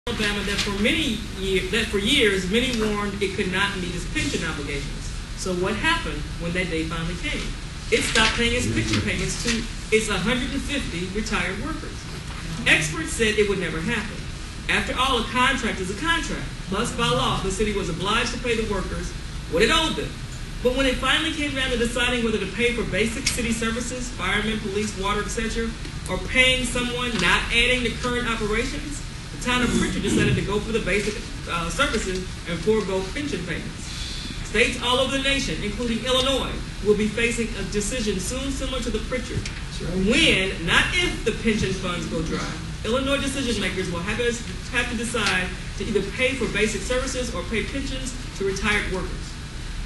Alabama that for years many warned it could not meet its pension obligations. So what happened when that day finally came? It stopped paying its pension payments to its 150 retired workers. Experts said it would never happen. After all, a contract is a contract. Plus, by law, the city was obliged to pay the workers what it owed them. But when it finally came down to deciding whether to pay for basic city services, firemen, police, water, etc., or paying someone not adding to current operations, the town of Pritchard decided to go for the basic services and forego pension payments. States all over the nation, including Illinois, will be facing a decision soon similar to the Pritchard. When, not if, the pension funds go dry. Illinois decision makers will have to decide to either pay for basic services or pay pensions to retired workers.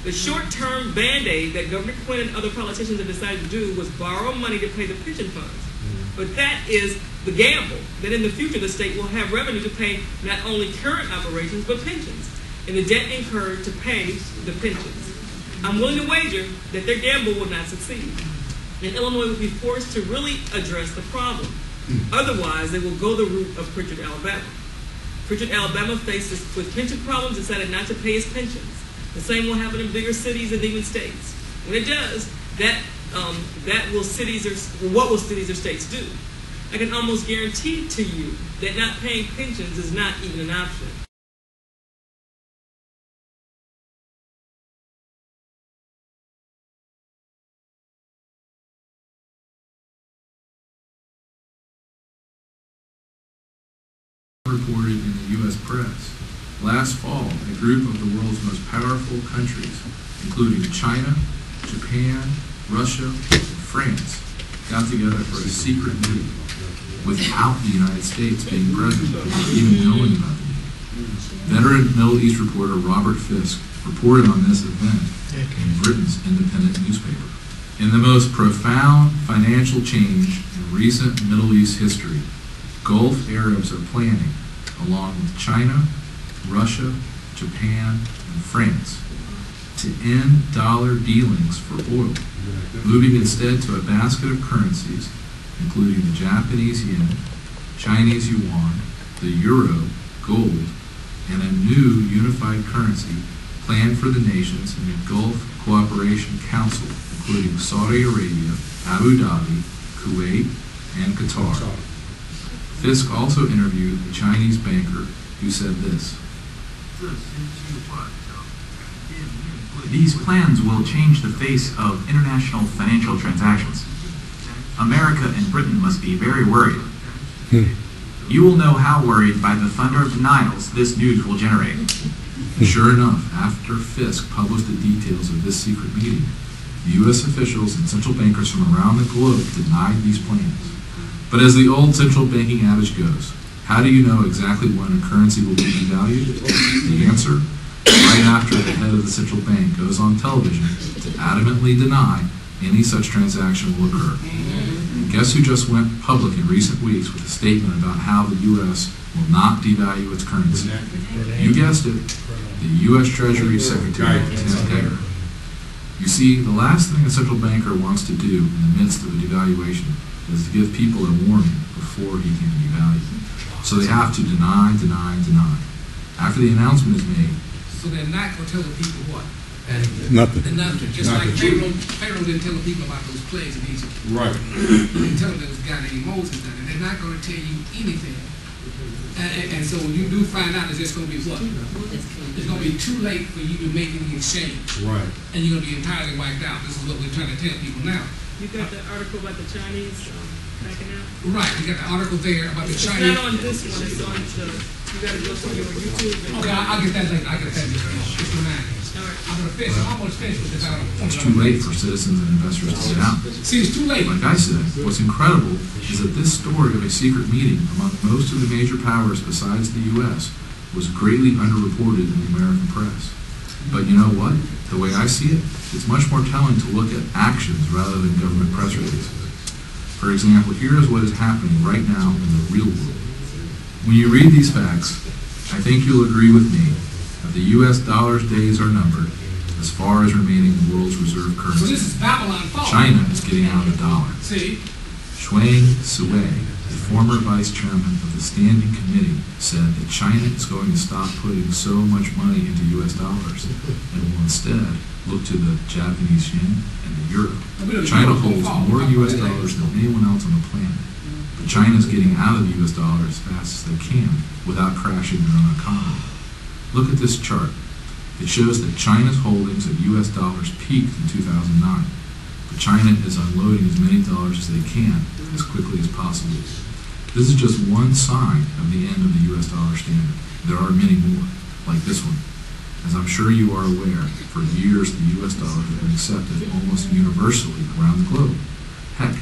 The short-term Band-Aid that Governor Quinn and other politicians have decided to do was borrow money to pay the pension funds. But that is the gamble, that in the future the state will have revenue to pay not only current operations, but pensions, and the debt incurred to pay the pensions. I'm willing to wager that their gamble will not succeed, and Illinois will be forced to really address the problem. Otherwise, they will go the route of Pritchard, Alabama. Pritchard, Alabama, faced with pension problems, decided not to pay its pensions. The same will happen in bigger cities and even states. When it does, what will cities or states do? I can almost guarantee to you that not paying pensions is not even an option. Reported in the U.S. press. Last fall, a group of the world's most powerful countries, including China, Japan, Russia, and France, got together for a secret meeting without the United States being present or even knowing about the meeting. Veteran Middle East reporter Robert Fisk reported on this event in Britain's independent newspaper. In the most profound financial change in recent Middle East history, Gulf Arabs are planning, along with China, Russia, Japan, and France, to end dollar dealings for oil, moving instead to a basket of currencies, including the Japanese yen, Chinese yuan, the euro, gold, and a new unified currency planned for the nations in the Gulf Cooperation Council, including Saudi Arabia, Abu Dhabi, Kuwait, and Qatar. Fisk also interviewed a Chinese banker who said this. These plans will change the face of international financial transactions. America and Britain must be very worried. You will know how worried by the thunder of denials this news will generate. Sure enough, after Fisk published the details of this secret meeting, the U.S. officials and central bankers from around the globe denied these plans. But as the old central banking adage goes, how do you know exactly when a currency will be devalued? The answer, right after the head of the central bank goes on television to adamantly deny any such transaction will occur. And guess who just went public in recent weeks with a statement about how the U.S. will not devalue its currency? You guessed it, the U.S. Treasury Secretary, Tim Degger. You see, the last thing a central banker wants to do in the midst of a devaluation is to give people a warning before he can devalue. So they have to deny. After the announcement is made. So they're not going to tell the people what? Nothing. They're not, just like Pharaoh didn't tell the people about those plagues in Egypt. Right. He didn't tell them there was a guy named Moses done it. They're not going to tell you anything. And so when you do find out, it's just going to be what? It's going to be too late for you to make any exchange. Right. And you're going to be entirely wiped out. This is what we're trying to tell people now. You got the article about the Chinese backing out? Right, we got the article there about the It's Chinese. not on this one, it's on the, you got to go to your YouTube. Okay, I'll get that later. I'll get that later. Just remind me. I'm going to finish. I'm almost finished with this article. It's too late for citizens and investors to get out. See, it's too late. Like I said, what's incredible is that this story of a secret meeting among most of the major powers besides the U.S. was greatly underreported in the American press. But you know what? The way I see it, it's much more telling to look at actions rather than government press releases. For example, here is what is happening right now in the real world. When you read these facts, I think you'll agree with me that the U.S. dollar's days are numbered as far as remaining the world's reserve So currency. this is Babylon falling. China is getting out of the dollar. See? Chuang Tzuwei, the former vice chairman of the Standing Committee, said that China is going to stop putting so much money into U.S. dollars and will instead look to the Japanese yen and the euro. China holds more U.S. dollars than anyone else on the planet, but China is getting out of the U.S. dollar as fast as they can without crashing their own economy. Look at this chart. It shows that China's holdings of U.S. dollars peaked in 2009, but China is unloading as many dollars as they can as quickly as possible. This is just one sign of the end of the U.S. dollar standard. There are many more, like this one. As I'm sure you are aware, for years the U.S. dollar has been accepted almost universally around the globe. Heck,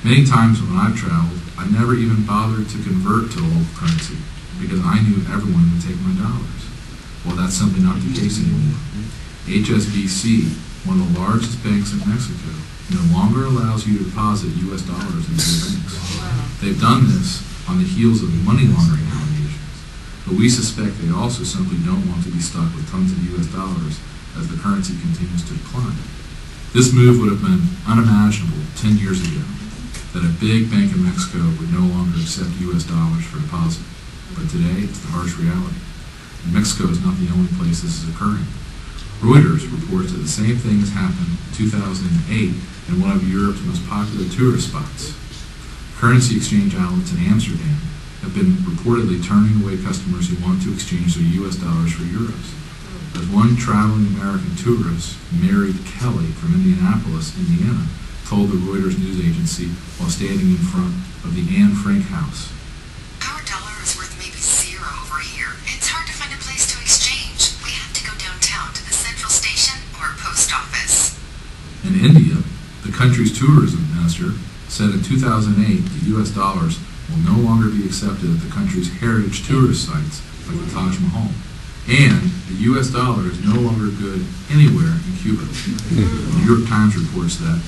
many times when I've traveled, I never even bothered to convert to local currency because I knew everyone would take my dollars. Well, that's simply not the case anymore. HSBC, one of the largest banks in Mexico, no longer allows you to deposit U.S. dollars into their banks. They've done this on the heels of money laundering allegations, but we suspect they also simply don't want to be stuck with tons of U.S. dollars as the currency continues to decline. This move would have been unimaginable 10 years ago, that a big bank in Mexico would no longer accept U.S. dollars for deposit. But today, it's the harsh reality. And Mexico is not the only place this is occurring. Reuters reports that the same thing has happened in 2008 in one of Europe's most popular tourist spots. Currency exchange outlets in Amsterdam have been reportedly turning away customers who want to exchange their U.S. dollars for euros. As one traveling American tourist, Mary Kelly from Indianapolis, Indiana, told the Reuters news agency while standing in front of the Anne Frank House. Our dollar is worth maybe $0 over here. It's hard to find a place to exchange. We have to go downtown to the central station or post office. In India, the country's tourism minister said in 2008 the U.S. dollars will no longer be accepted at the country's heritage tourist sites like the Taj Mahal. And the U.S. dollar is no longer good anywhere in Cuba. The New York Times reports that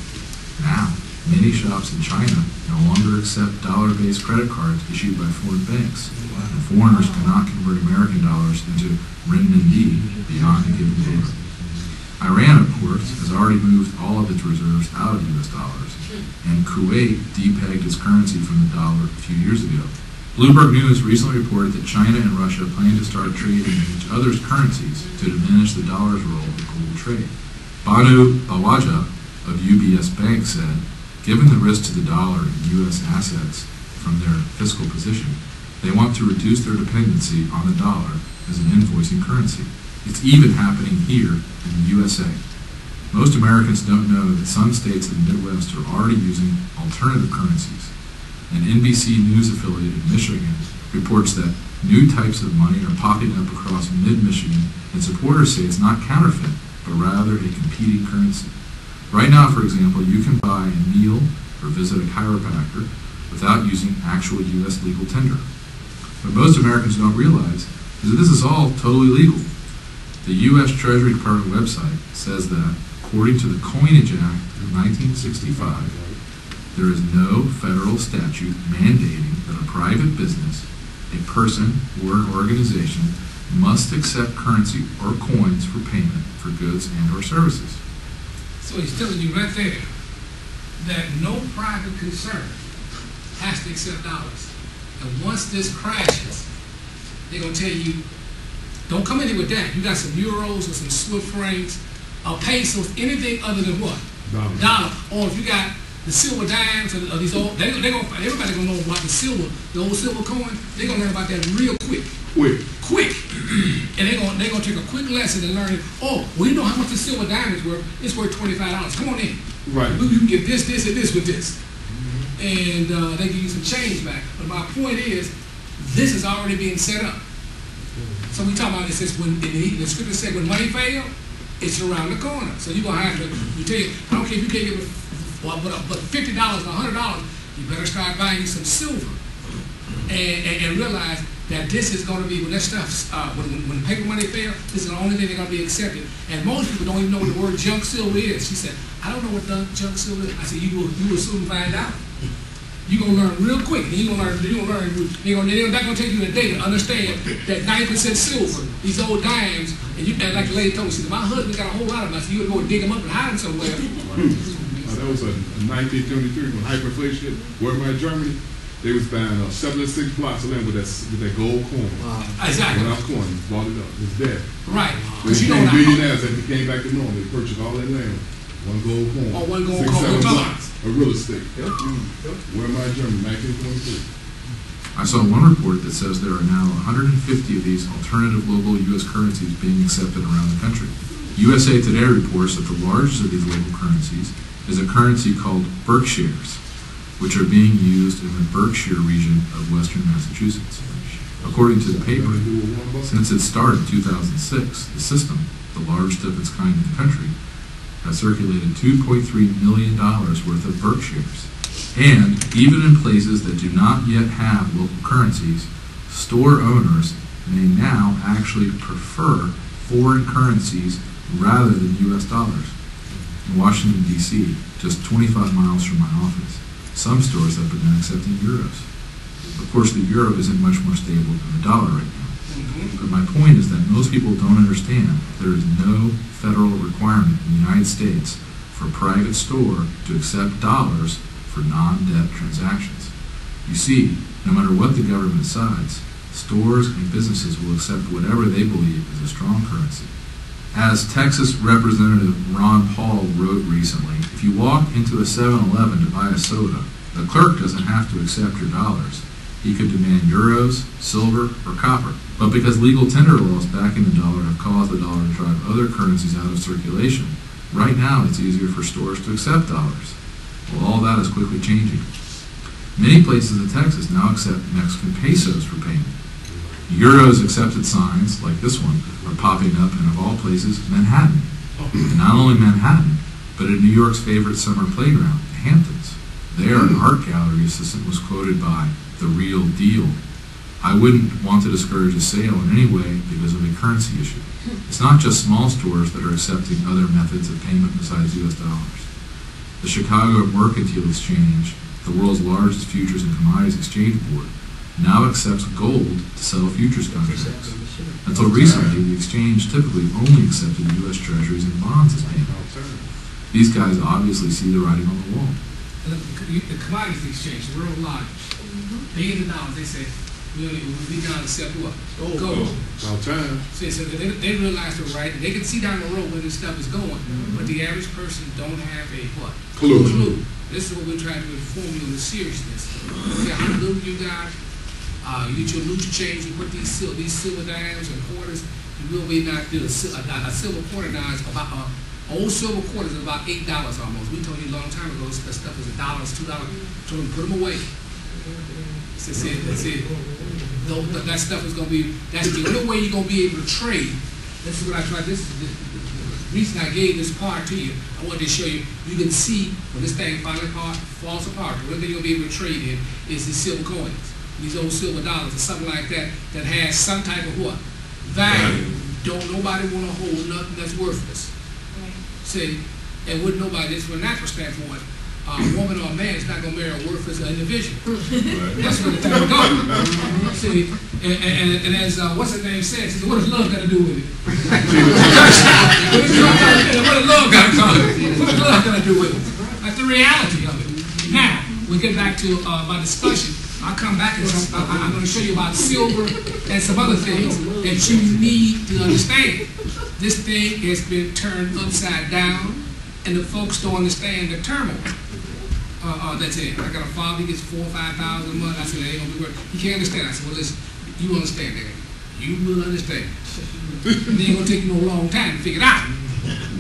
now many shops in China no longer accept dollar-based credit cards issued by foreign banks, and foreigners cannot convert American dollars into renminbi beyond a given date. Iran, of course, has already moved all of its reserves out of U.S. dollars, and Kuwait depegged its currency from the dollar a few years ago. Bloomberg News recently reported that China and Russia plan to start trading in each other's currencies to diminish the dollar's role in global trade. Banu Bawaja of UBS Bank said, given the risk to the dollar and U.S. assets from their fiscal position, they want to reduce their dependency on the dollar as an invoicing currency. It's even happening here in the USA. Most Americans don't know that some states in the Midwest are already using alternative currencies. An NBC News affiliate in Michigan reports that new types of money are popping up across mid-Michigan, and supporters say it's not counterfeit, but rather a competing currency. Right now, for example, you can buy a meal or visit a chiropractor without using actual U.S. legal tender. What most Americans don't realize is that this is all totally legal. The U.S. Treasury Department website says that, according to the Coinage Act of 1965, there is no federal statute mandating that a private business, a person, or an organization must accept currency or coins for payment for goods and or services. So he's telling you right there that no private concern has to accept dollars. And once this crashes, they're going to tell you, don't come in here with that. You got some euros or some Swiss francs or pesos, anything other than what? Dollar. Or if you got the silver dimes or these old, everybody gonna know about the silver, the old silver coin. They're gonna learn about that real quick. And they're gonna take a quick lesson and learn. Oh, well, you know how much the silver dime is worth? It's worth $25. Come on in. Right. You can get this, and this with this, and they give you some change back. But my point is, this is already being set up. So we talk about it says when the scripture said when money fails, it's around the corner. So you're gonna have to. You tell you, I don't care if you can't get. But $50 or $100, you better start buying some silver and realize that this is going to be, when that stuff, when paper money fails, this is the only thing they're going to be accepted. And most people don't even know what the word junk silver is. She said, I don't know what junk silver is. I said, you will soon find out. You're going to learn real quick. And you're going to learn, they're not going to take you a day to understand that 90% silver, these old dimes, and like the lady told me, she said, my husband got a whole lot of them. I said, you would go and dig them up and hide them somewhere. That was a 1923 when hyperinflation hit. Where am I, Germany? They was buying 76 plots of land with that gold coin. Exactly. When I was coin, bought it up. It's dead. Right. They Because you know became now. billionaires as they came back to normal. They purchased all that land. One gold coin. Oh, one gold 6, coin. 7 We're talking- blocks of real estate. Where am I, Germany? 1923. I saw one report that says there are now 150 of these alternative local U.S. currencies being accepted around the country. USA Today reports that the largest of these local currencies is a currency called Berkshires, which are being used in the Berkshire region of western Massachusetts. According to the paper, since its start in 2006, the system, the largest of its kind in the country, has circulated $2.3 million worth of Berkshires. And even in places that do not yet have local currencies, store owners may now actually prefer foreign currencies rather than U.S. dollars. In Washington, D.C., just 25 miles from my office, some stores have begun accepting euros. Of course, the euro isn't much more stable than the dollar right now. But my point is that most people don't understand there is no federal requirement in the United States for a private store to accept dollars for non-debt transactions. You see, no matter what the government decides, stores and businesses will accept whatever they believe is a strong currency. As Texas Representative Ron Paul wrote recently, if you walk into a 7-Eleven to buy a soda, the clerk doesn't have to accept your dollars. He could demand euros, silver, or copper. But because legal tender laws backing the dollar have caused the dollar to drive other currencies out of circulation, right now it's easier for stores to accept dollars. Well, all that is quickly changing. Many places in Texas now accept Mexican pesos for payment. Euros accepted signs, like this one, are popping up in, of all places, Manhattan. And not only Manhattan, but in New York's favorite summer playground, the Hamptons. There, an art gallery assistant was quoted by the real deal. I wouldn't want to discourage a sale in any way because of a currency issue. It's not just small stores that are accepting other methods of payment besides U.S. dollars. The Chicago Mercantile Exchange, the world's largest futures and commodities exchange board, now accepts gold to settle futures contracts. Until recently, the exchange typically only accepted U.S. treasuries and bonds as payment. These guys obviously see the writing on the wall. The commodities exchange, the world largest. Billions of dollars, they say, we gotta accept what? Gold. About time. So they realize they're right. They can see down the road where this stuff is going, but the average person don't have a what? Clue. This is what we're trying to inform you of the seriousness. See how little you got. You get your lucha change. You put these silver dimes and quarters. You will be not do a silver quarter now is about old silver quarters is about $8 almost. We told you a long time ago that stuff is $1, $2. So we put them away. That's it. That stuff is going to be, that's the only way you're going to be able to trade. This is what I tried, this is the reason I gave this part to you. I wanted to show you, you can see when this thing finally falls apart, the only thing you'll be able to trade in is these silver coins, these old silver dollars or something like that, that has some type of what? Value. Don't nobody want to hold nothing that's worthless. See, and wouldn't nobody, this from that standpoint, a woman or a man is not going to marry a worthless individual. That's where the thing goes. See, and as what's her name said, she said, what does love got to do with it? What does love got to do with it? That's the reality of it. Now, we get back to my discussion. I'll come back and I'm going to show you about silver and some other things that you need to understand. This thing has been turned upside down, and the folks don't understand the turmoil. That's it. I got a father, he gets $4,000 or $5,000 a month. I said, that ain't gonna be worth. He can't understand. I said, well, listen, you understand that. You will understand. It ain't gonna take you no long time to figure it out.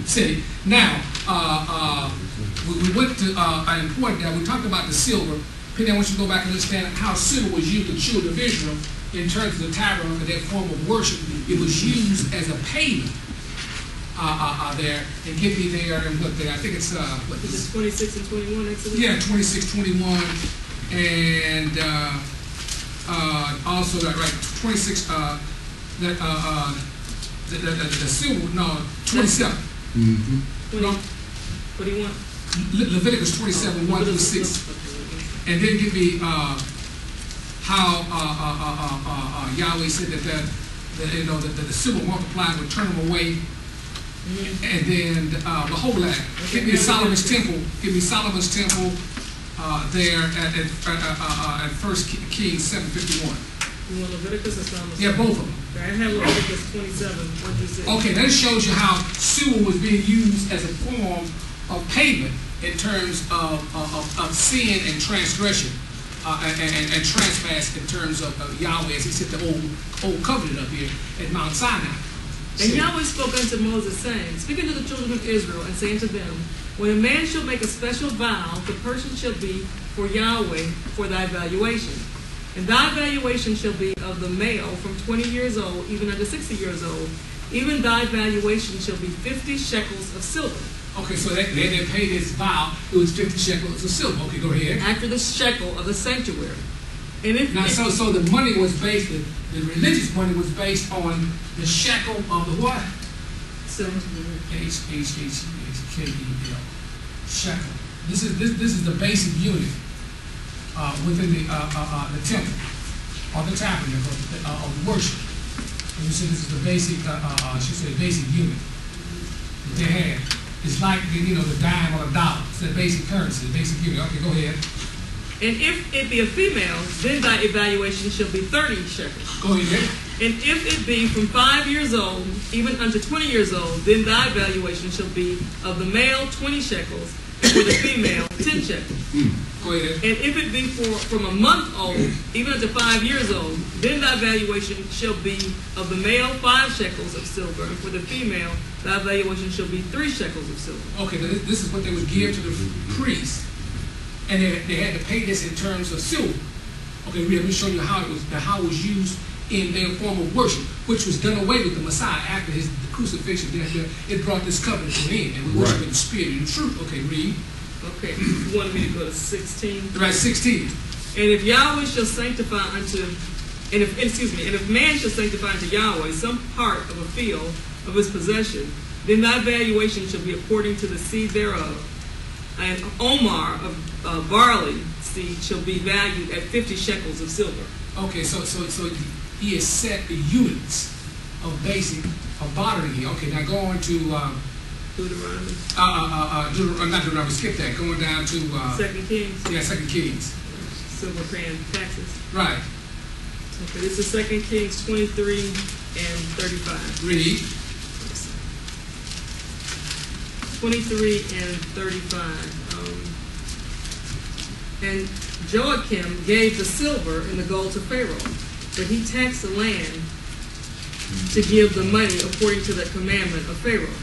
See, now, we went to an important that we talked about the silver. Penny, I want you to go back and understand how silver was used in the children of Israel in terms of the tabernacle, their form of worship. It was used as a payment. There and give me there and what there. I think it's what is it 26 and 21 actually? Yeah, 26, 21, and also that right 26. The silver 27. Mm-hmm. 21. Leviticus 27, 1 through 6, and then give me how Yahweh said that the silver multiplied would turn them away. And then the whole land. Give me Solomon's temple. Give me Solomon's temple there at 1 Kings 7:51. You want Leviticus or Psalms? Yeah, both of them. I have Leviticus 27, 1-6. Okay, that shows you how silver was being used as a form of payment in terms of sin and transgression and trespass in terms of Yahweh as he set the old covenant up here at Mount Sinai. And Yahweh spoke unto Moses, saying, speaking to the children of Israel, and saying to them, when a man shall make a special vow, the person shall be for Yahweh for thy valuation. And thy valuation shall be of the male from 20 years old, even unto 60 years old. Even thy valuation shall be 50 shekels of silver. Okay, so they paid this vow. It was 50 shekels of silver. Okay, go ahead. After the shekel of the sanctuary. And if Now, so the money was based, the religious money was based on the shekel of the what? silver. H-K-E-L. Shekel. This is the basic unit within the temple or the tabernacle of worship. And you see, this is the basic, I should say, basic unit that they had. It's like the dime or a dollar. It's the basic currency, the basic unit. Okay, go ahead. And if it be a female, then thy evaluation shall be 30 shekels. Go ahead. And if it be from 5 years old, even unto 20 years old, then thy valuation shall be of the male 20 shekels, and for the female 10 shekels. Go ahead. And if it be from a month old, even unto 5 years old, then thy valuation shall be of the male 5 shekels of silver, and for the female thy valuation shall be 3 shekels of silver. Okay, this is what they would give to the priest, and they had to pay this in terms of silver. Okay, let me show you how it was used in their form of worship, which was done away with the Messiah after the crucifixion. It brought this covenant to an end, and we worship in the spirit and the truth. Okay, read. Okay, you wanted me to go to 16? Right, 16. And if Yahweh shall sanctify unto, and if man shall sanctify unto Yahweh some part of a field of his possession, then thy valuation shall be according to the seed thereof. And Omar of barley seed shall be valued at 50 shekels of silver. Okay, so he has set the units of basic of bartering here. Okay, now go on to Deuteronomy. Not Deuteronomy. Skip that. Going down to 2 Kings. Yeah, 2 Kings. Silver paying taxes. Right. Okay, this is 2 Kings 23 and 35. Read. 23 and 35. And Joachim gave the silver and the gold to Pharaoh, but he taxed the land to give the money according to the commandment of Pharaoh.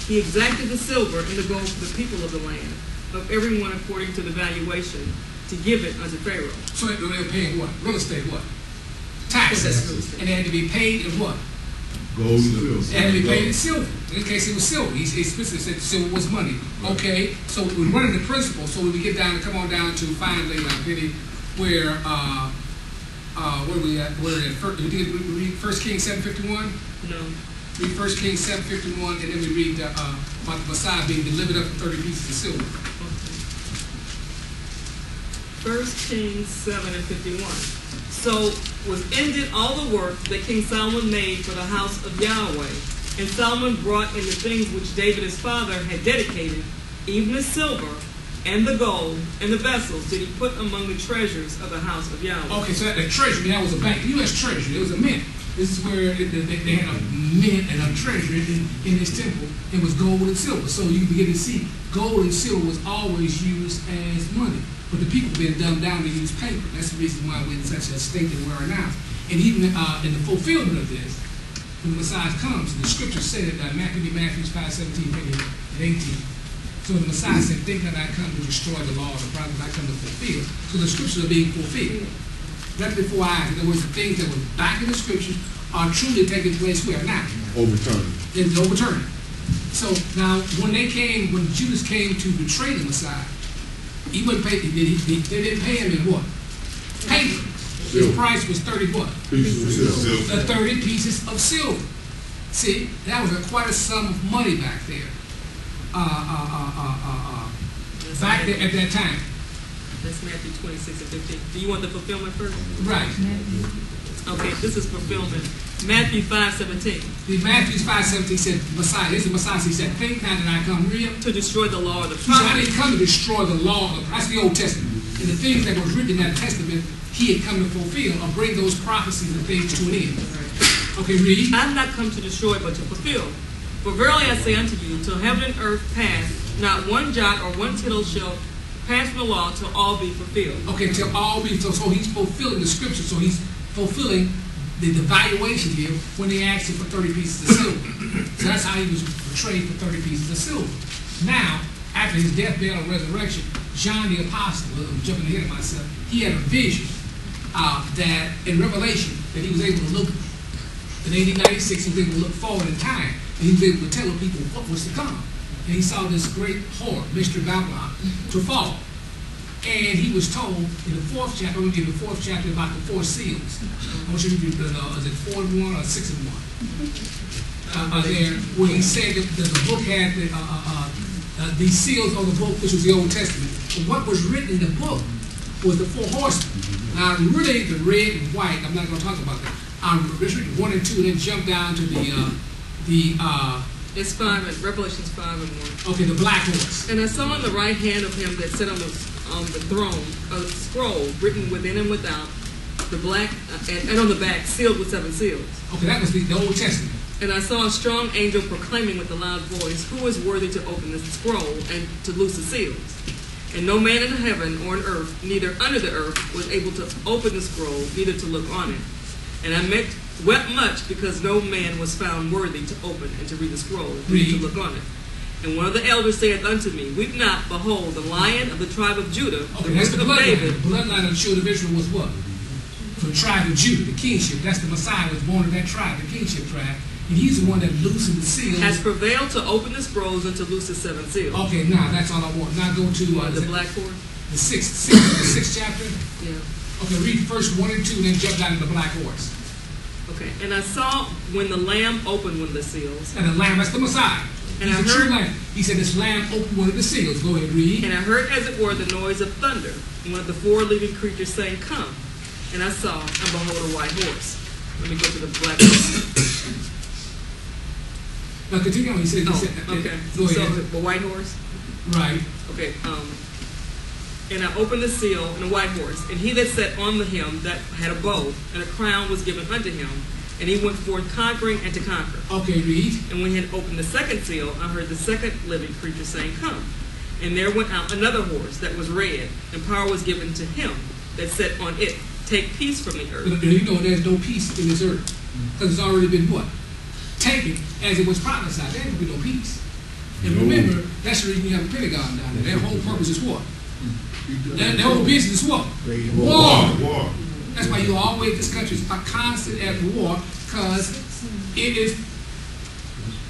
He exacted the silver and the gold for the people of the land, of everyone according to the valuation, to give it unto Pharaoh. So they were paying what? Real estate what? Taxes. And they had to be paid in what? Gold and silver. It had to be paid in silver. In this case, it was silver. He specifically said silver was money. Okay, so we're running the principle. So when we get down, come on down to finally, Penny, where we at? Where at? We did read 1 Kings 7:51. No. Read 1 Kings 7:51, and then we read about the Messiah being delivered up for 30 pieces of silver. Okay. 1 Kings 7 and 51. So was ended all the work that King Solomon made for the house of Yahweh. And Solomon brought in the things which David his father had dedicated, even the silver and the gold and the vessels did he put among the treasures of the house of Yahweh. Okay, so the treasury, that was a bank. The U.S. Treasury, it was a mint. This is where they had a mint and a treasury in this temple. It was gold and silver. So you begin to see gold and silver was always used as money. But the people have been dumbed down to use paper. That's the reason why we're in such a state that we are now. And even in the fulfillment of this, when the Messiah comes, the scriptures say that Matthew 5:17 and 18. So the Messiah said, think that I come to destroy the law of the prophets, I come to fulfill. So the scriptures are being fulfilled. Right before our eyes. In other words, the things that were back in the scriptures are truly taking place where now. Overturning. It's overturning. So now when Judas came to betray the Messiah, he wouldn't pay, they didn't pay him in what? Paper. His price was 30 what? Pieces of silver. 30 pieces of silver. See, that was quite a sum of money back there. Back there at that time. That's Matthew 26 and 15. Do you want the fulfillment first? Right. Okay, this is fulfillment. Matthew 5:17. The Matthew 5:17 said, Messiah, this is the Messiah. He said, think not that I come real. To destroy the law of the He said, I prophets. didn't come to destroy the law. That's the Old Testament. And the things that was written in that Testament, he had come to fulfill or bring those prophecies and things to an end. Okay, read. I have not come to destroy, but to fulfill. For verily I say unto you, till heaven and earth pass, not one jot or one tittle shall pass from the law till all be fulfilled. Okay, till all be so he's fulfilling the scripture. So he's fulfilling the valuation here when they asked him for 30 pieces of silver. So that's how he was portrayed for 30 pieces of silver. Now, after his death, burial, and resurrection, John the Apostle, I'm jumping ahead of myself, he had a vision that in Revelation that he was able to look in 1896, he was able to look forward in time, and he was able to tell the people what was to come. And he saw this great whore, Mystery Babylon, to fall. And he was told in the 4th chapter, I'm going to give you the 4th chapter about the 4 seals. I want you to read is it 4 and 1 or 6 and 1? There, where he said that the book had these seals on the book, which was the Old Testament. And what was written in the book was the 4 horsemen. Now, really, the red and white, I'm not going to talk about that. Let's read 1 and 2 and then jump down to It's 5 and Revelations 5 and 1. okay, the black horse. And I saw on the right hand of him that sat on the throne a scroll written within and without, the black and on the back sealed with 7 seals. Okay, that was the Old Testament. And I saw a strong angel proclaiming with a loud voice, who is worthy to open this scroll and to loose the seals? And no man in heaven or on earth, neither under the earth, was able to open the scroll, neither to look on it. And I wept much because no man was found worthy to open and to read the scroll, neither to look on it. And one of the elders saith unto me, weep not, behold, the Lion of the tribe of Judah, Okay, the that's Root the of bloodline. David. The bloodline of the children of Israel was what? From the tribe of Judah, the kingship. That's the Messiah was born of that tribe, the kingship tribe. And he's the one that loosened the seals. Has prevailed to open the scrolls and to loose the 7 seals. Okay, now that's all I want. Now go to The black horse? the sixth chapter. Yeah. Okay, read first 1 and 2, and then jump down to the black horse. Okay. And I saw when the Lamb opened one of the seals. And the lamb, that's the Messiah. And He's I the true heard- lamb. He said this lamb opened one of the seals. Go ahead, read. And I heard as it were the noise of thunder, and one of the 4 living creatures saying, come. And I saw, and behold, a white horse. Let me go to the black horse. Now continue on. He said, Okay. Go So, ahead. the white horse? Right. Okay. And I opened the seal, and a white horse. And he that sat on him that had a bow, and a crown was given unto him. And he went forth conquering and to conquer. Okay, read. And when he had opened the second seal, I heard the second living creature saying, come. And there went out another horse that was red, and power was given to him that sat on it. Take peace from the earth. You know there's no peace in this earth. Because it's already been what? Taken as it was prophesied. There ain't going to be no peace. And remember, that's the reason you have a Pentagon down there. Their whole purpose is what? Their whole business is what? War. That's why you always, this country is constant at war, because it is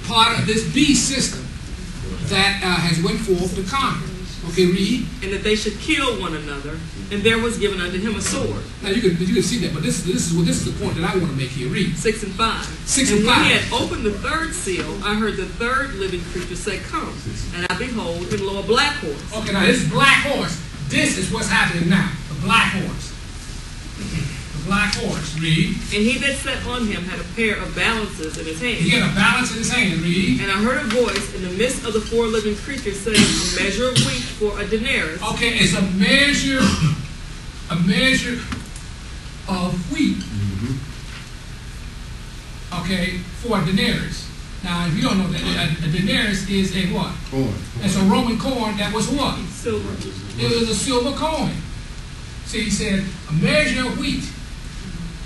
part of this beast system that has went forth to conquer. Okay, read. And that they should kill one another, and there was given unto him a sword. Now you can see that, but this is the point that I want to make here. Read. 6 and 5. 6 and and when 5. he had opened the third seal, I heard the third living creature say, come. And I behold, and lo, a black horse. Okay, now this black horse. This is what's happening now. The black horse. The black horse. Read. And he that sat on him had a pair of balances in his hand. He had a balance in his hand. Read. And I heard a voice in the midst of the 4 living creatures saying, a measure of wheat for a denarius. Okay, it's a measure of wheat. Okay, for a denarius. Now, if you don't know that, a denarius is a what? Corn. It's a Roman coin that was what? Silver. It was a silver coin. See, he said a measure of wheat,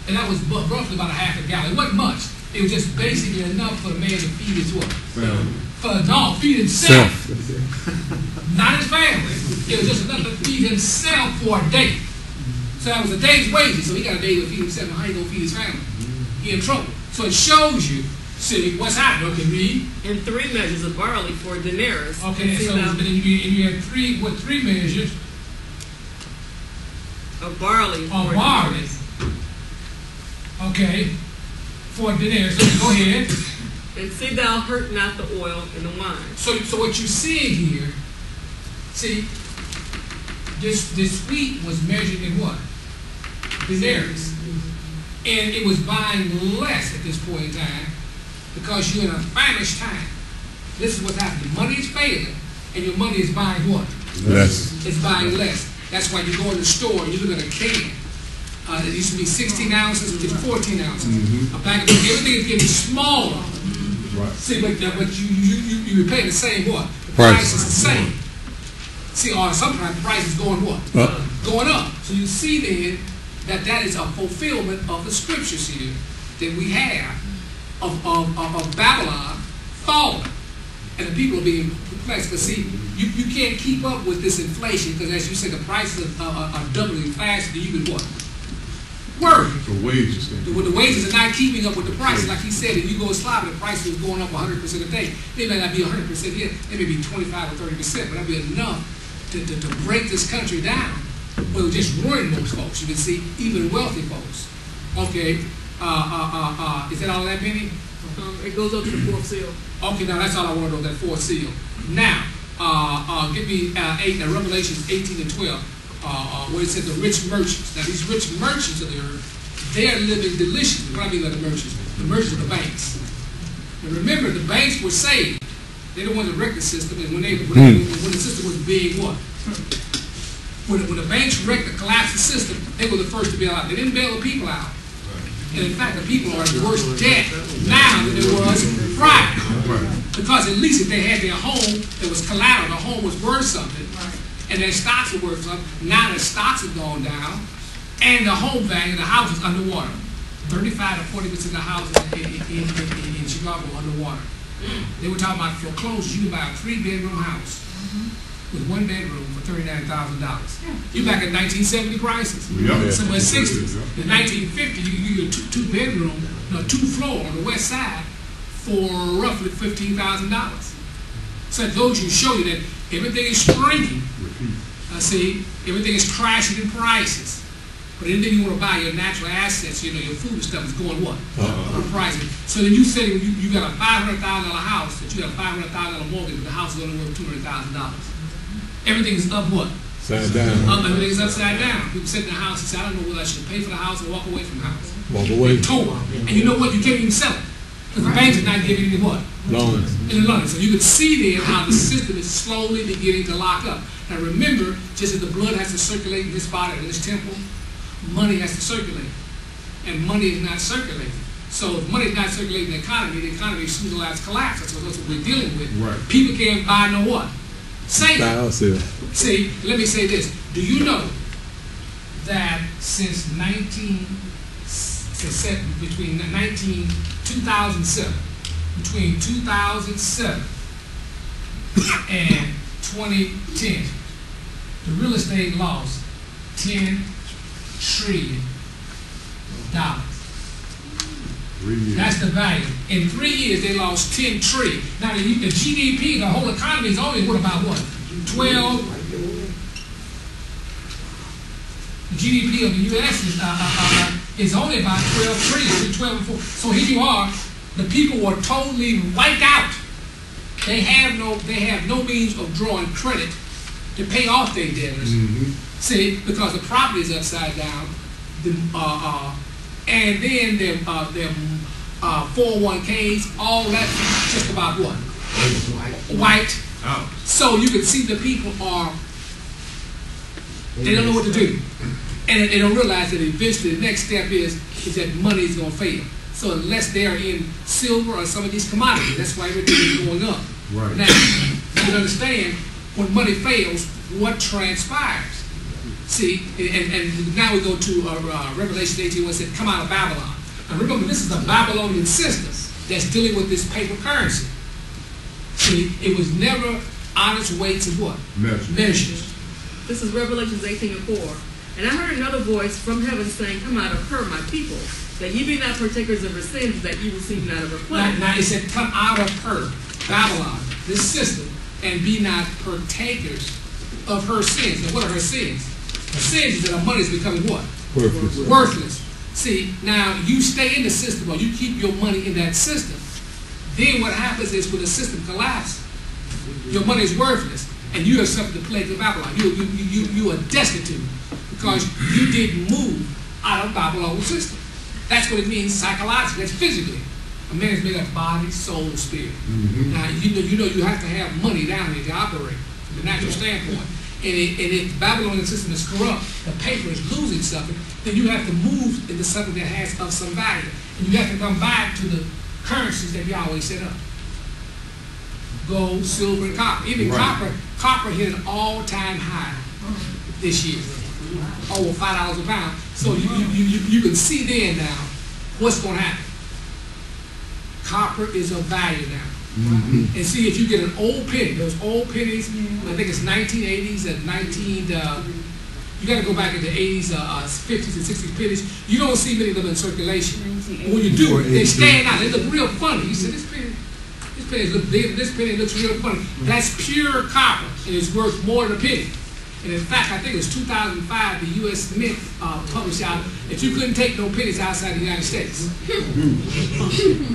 and that was roughly about a half a gallon. It wasn't much. It was just basically enough for the man to feed his what? Family. For a dog, feed himself. Not his family. It was just enough to feed himself for a day. So that was a day's wages. So he got a day to feed himself. How he gonna feed his family? He in trouble. So it shows you, see, what's happening. Okay, read. And 3 measures of barley for a denarius. Okay, And so see thou- and you had three measures of barley of for a barley. denarius. Okay, for a denarius. So go ahead. And see thou hurt not the oil and the wine. So what you see here, see, this wheat was measured in what? Denarius. And it was buying less at this point in time because you're in a famished time. This is what's happening. Money is failing, and your money is buying what? Less. It's buying less. That's why you go in the store and you look at a can. It used to be 16 ounces, it's 14 ounces. A bag of everything is getting smaller. Right. See, but you pay the same what? The price is the same. See, or sometimes the price is going what? Going up. So you see then that is a fulfillment of the scriptures here that we have of Babylon falling. And the people are being perplexed. But see, you can't keep up with this inflation because, as you say, the prices are doubling faster than you can what? Work. The wages. The wages are not keeping up with the prices. Like he said, if you go sloppy, the price is going up 100% a day. They may not be 100% yet. They may be 25 or 30%, but that'll be enough to break this country down. But it'll just ruin most folks. You can see, even wealthy folks. Okay. Is that all that, Penny? It goes up to the fourth seal. Okay, now that's all I want to know, that fourth seal. Now, give me Revelation 18 and 12. Where it says the rich merchants. Now these rich merchants of the earth, they are living deliciously. What I mean by the merchants? The merchants of the banks. And remember, the banks were saved. They're the ones that wrecked the system. And when the system was being what? When the banks wrecked the collapsed the system, they were the first to bail out. They didn't bail the people out. And in fact, the people are in worse debt now than there was prior. Because at least if they had their home that was collateral, the home was worth something. And their stocks are worth something. Now their stocks have gone down, and the home value of the house is underwater. 35 to 40% of the houses in Chicago are underwater. They were talking about foreclosures. You can buy a 3-bedroom house with 1 bedroom for $39,000. You're back in 1970 prices. Somewhere 60s. In 1950, you could get a 2-bedroom, 2-floor on the west side for roughly $15,000. So it goes to show you that everything is shrinking. See, everything is crashing in prices. But anything you want to buy, your natural assets, your food and stuff is going what? Up pricing. So then you say you got a $500,000 house, that you got a $500,000 mortgage, but the house is only worth $200,000. Everything is up what? Upside down. Everything is upside down. People sit in the house and say, I don't know whether I should pay for the house or walk away from the house. Walk away. And you know what? You can't even sell it. Because the banks are not giving you what? Loans. In the loans. So you can see then how the system is slowly beginning to lock up. Now remember, just as the blood has to circulate in this body, in this temple, money has to circulate. And money is not circulating. So if money is not circulating in the economy soon will have to collapse. That's what we're dealing with. Right. People can't buy no what? Savings. See, let me say this. Do you know that since 2007, between 2007 and 2010, the real estate lost $10 trillion. That's the value. In 3 years, they lost $10 trillion. Now, the GDP, the whole economy is only what about what? 12. The GDP of the U.S. is only about 12 trillion, 12 and 4. So here you are. The people were totally wiped out. They have no means of drawing credit to pay off their debtors. See, because the property is upside down. And then their 401ks, all that just about what? Wiped. Oh. So you can see the people they don't know what to do. And they don't realize that eventually the next step is that money is going to fail. So unless they're in silver or some of these commodities, that's why everything is going up. Right. Now, you can understand when money fails, what transpires. See, and now we go to Revelation 18, where it said, come out of Babylon. Now remember, this is the Babylonian system that's dealing with this paper currency. See, it was never on its way to what? Measures. This is Revelation 18 and 4. And I heard another voice from heaven saying, come out of her, my people, that ye be not partakers of her sins, that ye receive not of her plague. Now it said, come out of her, Babylon, this system, and be not partakers of her sins. Now what are her sins? Her sins is that our money is becoming what? Worthless. See, now you stay in the system or you keep your money in that system. Then what happens is when the system collapses, your money is worthless and you have suffered the plague of Babylon. You are destitute because you didn't move out of Babylon's system. That's what it means psychologically. That's physically. A man is made of body, soul, and spirit. Now you know you have to have money down here to operate from the natural standpoint. And if the Babylonian system is corrupt, the paper is losing something, then you have to move into something that has of some value. And you have to come back to the currencies that Yahweh set up. Gold, silver, and copper. Even copper hit an all-time high this year. Over $5 a pound. So you can see then now what's going to happen. Copper is of value now. And see, if you get an old penny, those old pennies, I think it's 1980s and you got to go back in the 80s, 50s and 60s pennies. You don't see many of them in circulation. But when you do, they stand out. They look real funny. You say, this penny looks real funny. That's pure copper, and it's worth more than a penny. And in fact, I think it was 2005, the U.S. Mint published out that you couldn't take no pennies outside the United States.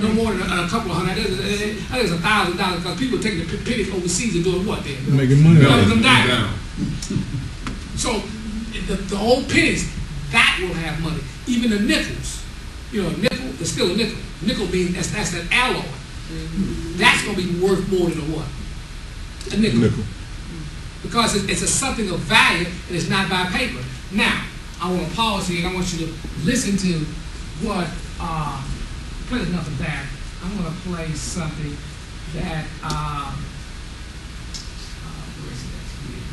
No more than a couple of hundred. I think it was $1,000 because people taking the pennies overseas and doing what then? Making money. Dumbing them down. So the old pennies, that will have money. Even the nickels. You know, a nickel is still a nickel. Nickel means that's that alloy. That's going to be worth more than a what? A nickel. Because it's a something of value and it's not by paper. Now, I want to pause here and I want you to listen to what, play enough of that. I'm going to play something that, where is it here?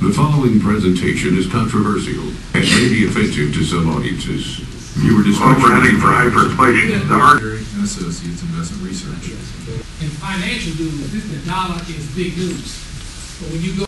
The following presentation is controversial and may be offensive to some audiences. Viewer discretion is for hyperinflation. And Associates Investment Research. In financial news, the dollar is big news. But when you go